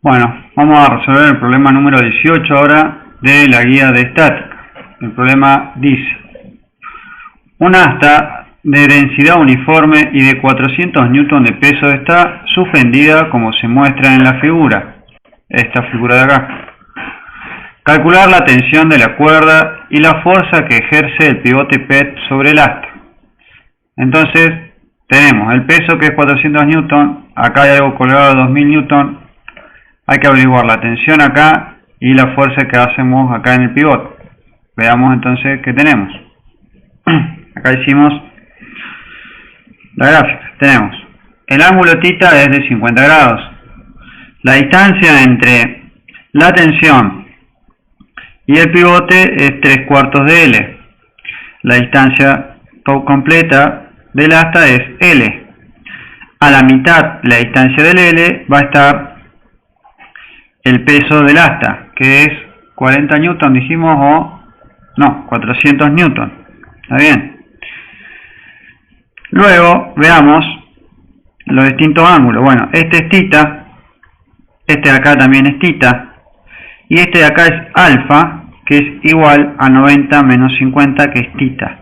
Bueno, vamos a resolver el problema número 18 ahora de la guía de estática. El problema dice: un asta de densidad uniforme y de 400 newton de peso está suspendida como se muestra en la figura, esta figura de acá. Calcular la tensión de la cuerda y la fuerza que ejerce el pivote PET sobre el asta. Entonces tenemos el peso, que es 400 newton, acá hay algo colgado de 2000 newton. Hay que averiguar la tensión acá y la fuerza que hacemos acá en el pivote. Veamos entonces qué tenemos. Acá hicimos la gráfica. Tenemos el ángulo θ es de 50 grados. La distancia entre la tensión y el pivote es 3/4 de L. La distancia completa del asta es L. A la mitad la distancia del L va a estar el peso del asta, que es 40 newton, dijimos, o no, 400 newton. ¿Está bien? Luego veamos los distintos ángulos. Bueno, este es θ, este de acá también es θ, y este de acá es alfa, que es igual a 90 menos 50, que es θ.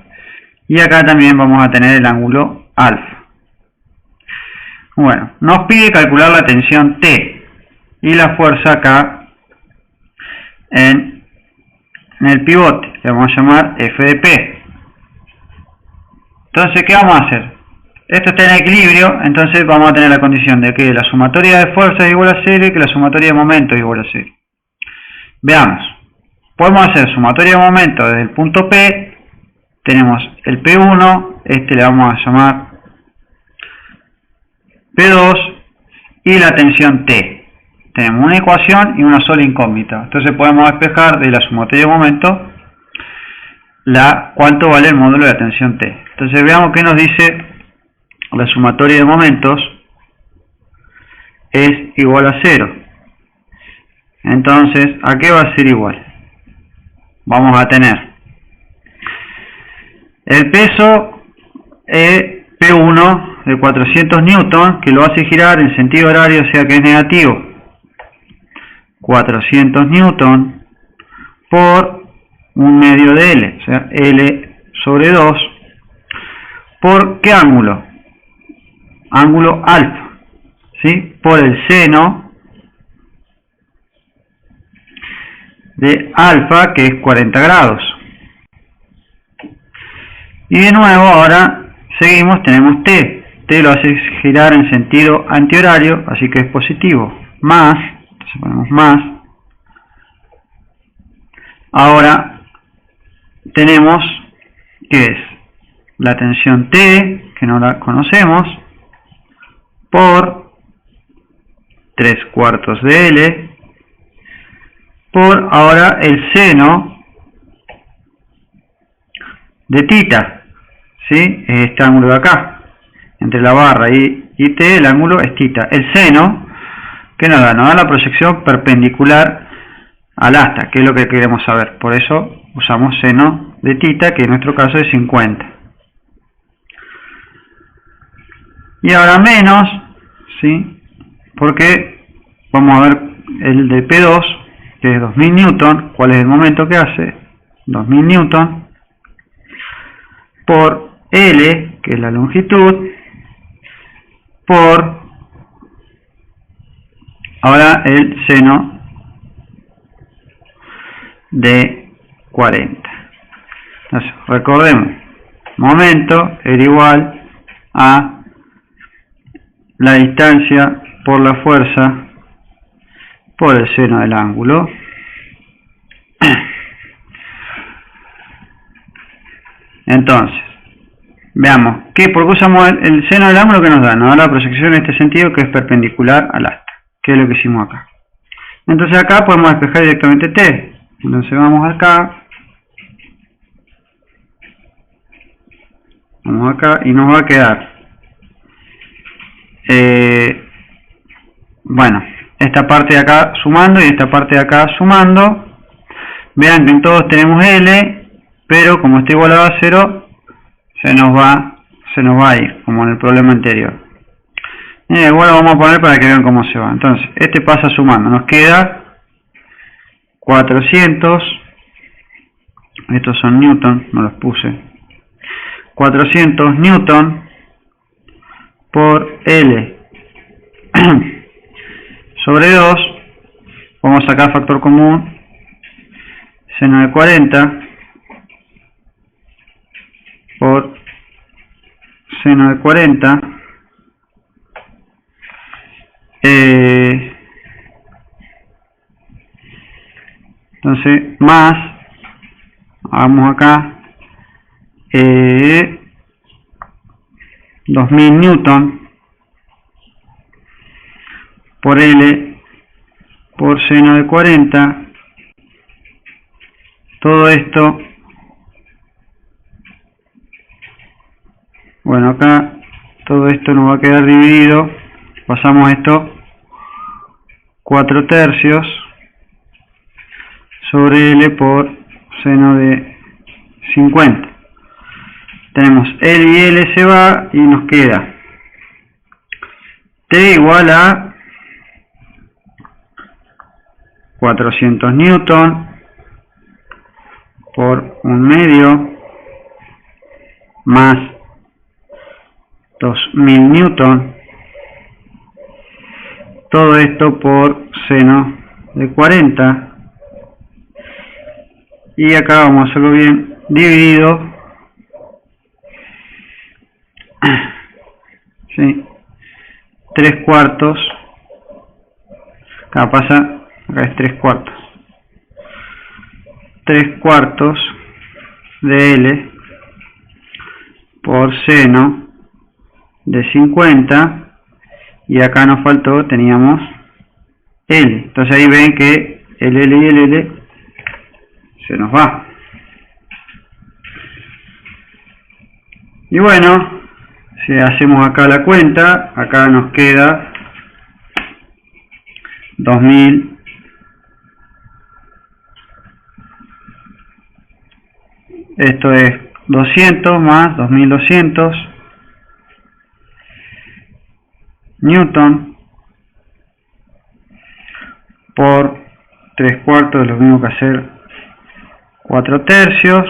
Y acá también vamos a tener el ángulo alfa. Bueno, nos pide calcular la tensión T y la fuerza acá en el pivote, le vamos a llamar F de P. Entonces, ¿qué vamos a hacer? Esto está en equilibrio, entonces vamos a tener la condición de que la sumatoria de fuerza es igual a 0 y que la sumatoria de momento es igual a 0. Veamos, podemos hacer sumatoria de momento desde el punto P. Tenemos el P1, este le vamos a llamar P2, y la tensión T. Tenemos una ecuación y una sola incógnita. Entonces podemos despejar de la sumatoria de momento cuánto vale el módulo de la tensión T. Entonces veamos qué nos dice la sumatoria de momentos. Es igual a 0. Entonces, ¿a qué va a ser igual? Vamos a tener el peso P1 de 400 newton, que lo hace girar en sentido horario, o sea que es negativo. 400 newton por 1/2 de L, o sea, L sobre 2, ¿por qué ángulo? Ángulo alfa, ¿sí? Por el seno de alfa, que es 40 grados. Y de nuevo ahora seguimos, tenemos T. T lo hace girar en sentido antihorario, así que es positivo, más, entonces ponemos más. Ahora tenemos que es la tensión T, que no la conocemos, por 3/4 de L, por ahora el seno de θ, ¿sí? Este ángulo de acá, entre la barra y T, el ángulo es θ. El seno, ¿qué nos da? Nos da la proyección perpendicular al asta, que es lo que queremos saber. Por eso usamos seno de θ, que en nuestro caso es 50. Y ahora menos, ¿sí? Porque vamos a ver el de P2, que es 2000 newton. ¿Cuál es el momento que hace? 2000 newton por L, que es la longitud, por ahora el seno de 40. Entonces, recordemos, momento era igual a la distancia por la fuerza por el seno del ángulo. Entonces, veamos, ¿por qué usamos el seno del ángulo? Que nos da? Nos da la proyección en este sentido, que es perpendicular al asta, que es lo que hicimos acá. Entonces acá podemos despejar directamente T. Entonces vamos acá, y nos va a quedar bueno, esta parte de acá sumando y esta parte de acá sumando. Vean que en todos tenemos L, pero como está igualado a 0, se nos va a ir, como en el problema anterior. Igual lo vamos a poner para que vean cómo se va. Entonces, este pasa sumando. Nos queda 400. Estos son newton, no los puse. 400 newton por L sobre 2. Vamos a sacar factor común. Seno de 40 por seno de 40. Entonces, más, hagamos acá, 2000 newton por L por seno de 40. Todo esto, bueno, acá todo esto nos va a quedar dividido. Pasamos esto 4/3 sobre L por seno de 50. Tenemos L y L se va y nos queda T igual a 400 newton por 1/2 más 2000 newton. Todo esto por seno de 40. Y acá vamos a hacerlo bien, dividido, ¿sí? 3/4, acá pasa, acá es 3/4, 3/4 de L por seno de 50, y acá nos faltó, teníamos L. Entonces ahí ven que el L y el L se nos va. Y bueno, si hacemos acá la cuenta, acá nos queda 2000 esto es 200 más 2200 newton por 3/4, es lo mismo que hacer 4/3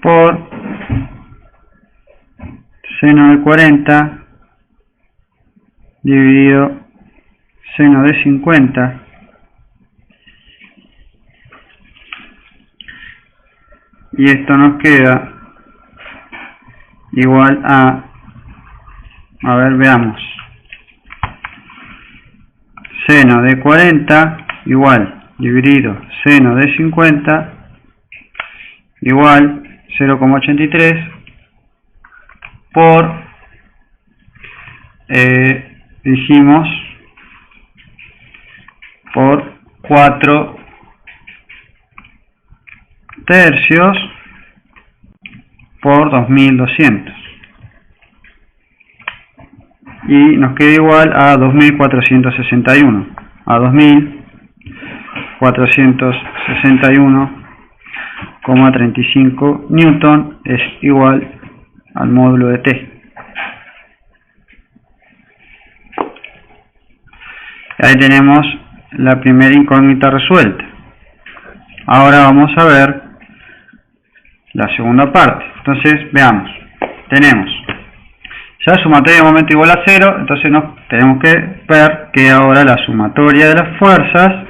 por seno de 40 dividido seno de 50, y esto nos queda igual a ver, veamos, seno de 40 igual dividido seno de 50 igual 0,83 por dijimos por 4/3 por 2200, y nos queda igual a 2461. A 2461,35 newton es igual al módulo de T. Ahí tenemos la primera incógnita resuelta. Ahora vamos a ver la segunda parte. Entonces veamos, tenemos ya sumatoria de momento igual a 0, entonces tenemos que ver que ahora la sumatoria de las fuerzas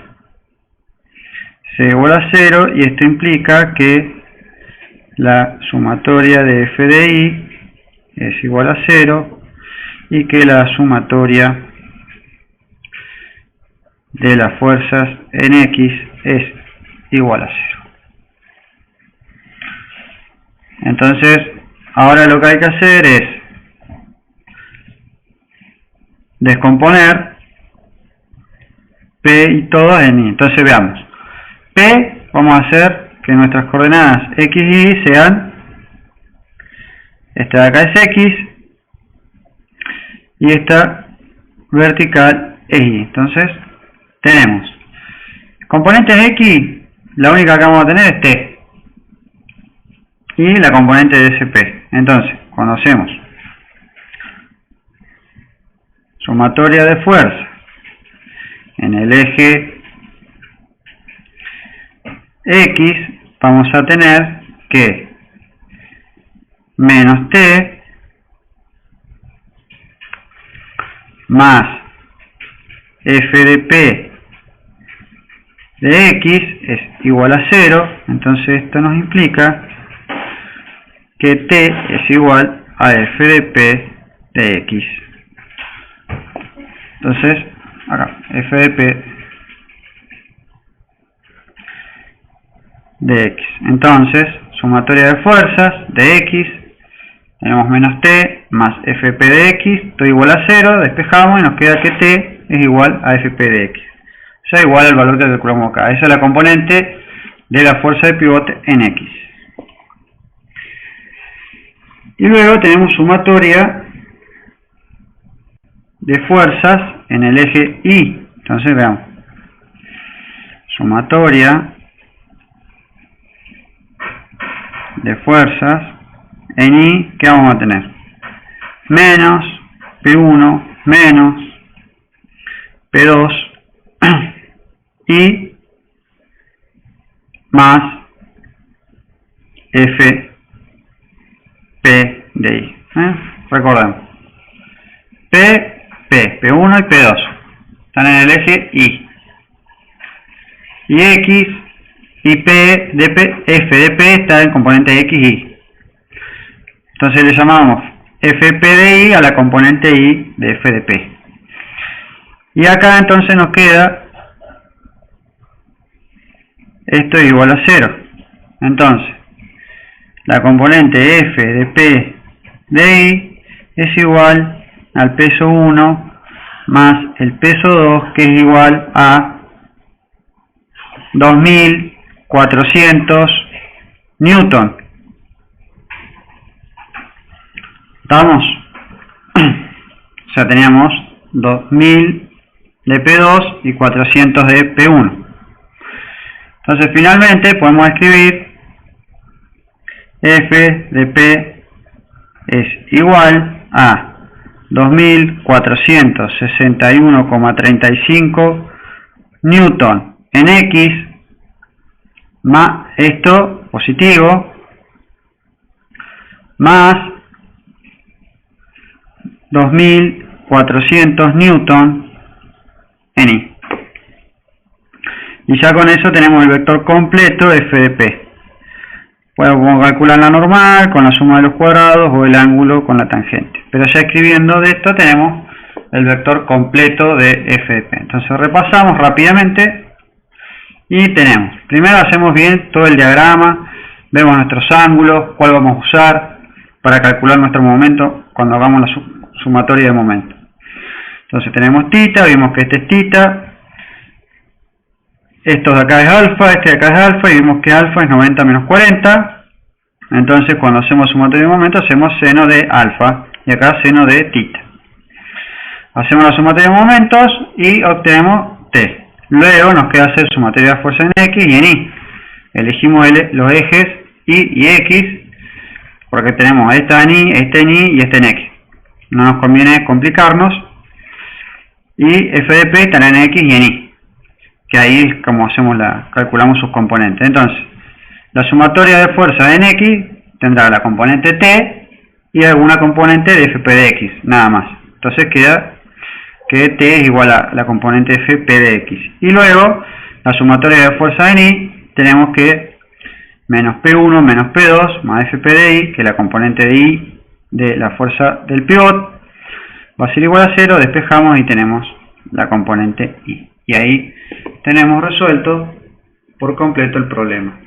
se igual a 0, y esto implica que la sumatoria de F de I es igual a 0 y que la sumatoria de las fuerzas en X es igual a 0. Entonces, ahora lo que hay que hacer es descomponer P y todo en I. Entonces veamos. P, vamos a hacer que nuestras coordenadas X y Y sean, esta de acá es X y esta vertical es Y. Entonces tenemos componentes de X, la única que vamos a tener es T, y la componente de SP. Entonces, cuando hacemos sumatoria de fuerza en el eje X, vamos a tener que menos T más F de P de X es igual a 0, entonces esto nos implica que T es igual a F de P de X. Entonces, acá, F de P de X. Entonces, sumatoria de fuerzas de X, tenemos menos T más Fp de X, todo igual a 0, despejamos y nos queda que T es igual a Fp de X. O sea, igual al valor que calculamos acá. Esa es la componente de la fuerza de pivote en X. Y luego tenemos sumatoria de fuerzas en el eje Y. Entonces veamos. Sumatoria de fuerzas en Y, ¿qué vamos a tener? Menos P1 menos P2 y más F P de I. Recordemos. P1 y P2 están en el eje Y. Y X y P de P, F de P está en el componente XY. Entonces le llamamos FP de I a la componente Y de F de P. Y acá entonces nos queda esto es igual a 0. Entonces, la componente F de P de I es igual al peso 1 más el peso 2, que es igual a 2400 newton. ¿Estamos? O sea, teníamos 2000 de P2 y 400 de P1. Entonces, finalmente, podemos escribir F de P es igual a 2461,35 newton en X, más esto positivo, más 2400 newton en Y. Y ya con eso tenemos el vector completo de F de P. Podemos calcular la normal con la suma de los cuadrados o el ángulo con la tangente. Pero ya escribiendo de esto tenemos el vector completo de F de P. Entonces repasamos rápidamente y tenemos. Primero hacemos bien todo el diagrama, vemos nuestros ángulos, cuál vamos a usar para calcular nuestro momento cuando hagamos la sumatoria de momento. Entonces tenemos θ, vimos que este es θ. Esto de acá es alfa, este de acá es alfa, y vimos que alfa es 90 menos 40. Entonces cuando hacemos sumatoria de momento hacemos seno de alfa y acá seno de θ. Hacemos la sumatoria de momentos y obtenemos t. Luego nos queda hacer sumatoria de fuerza en X y en Y. Elegimos los ejes Y y X porque tenemos esta en Y, este en Y y este en X. No nos conviene complicarnos. Y F de P estará en X y en Y, que ahí es como hacemos calculamos sus componentes. Entonces, la sumatoria de fuerza en X tendrá la componente T y alguna componente de Fp de X, nada más. Entonces queda que T es igual a la componente Fp de X. Y luego, la sumatoria de fuerza en Y, tenemos que menos P1 menos P2 más Fp de I, que la componente de I de la fuerza del pivot, va a ser igual a 0, despejamos y tenemos la componente I. Y ahí tenemos resuelto por completo el problema.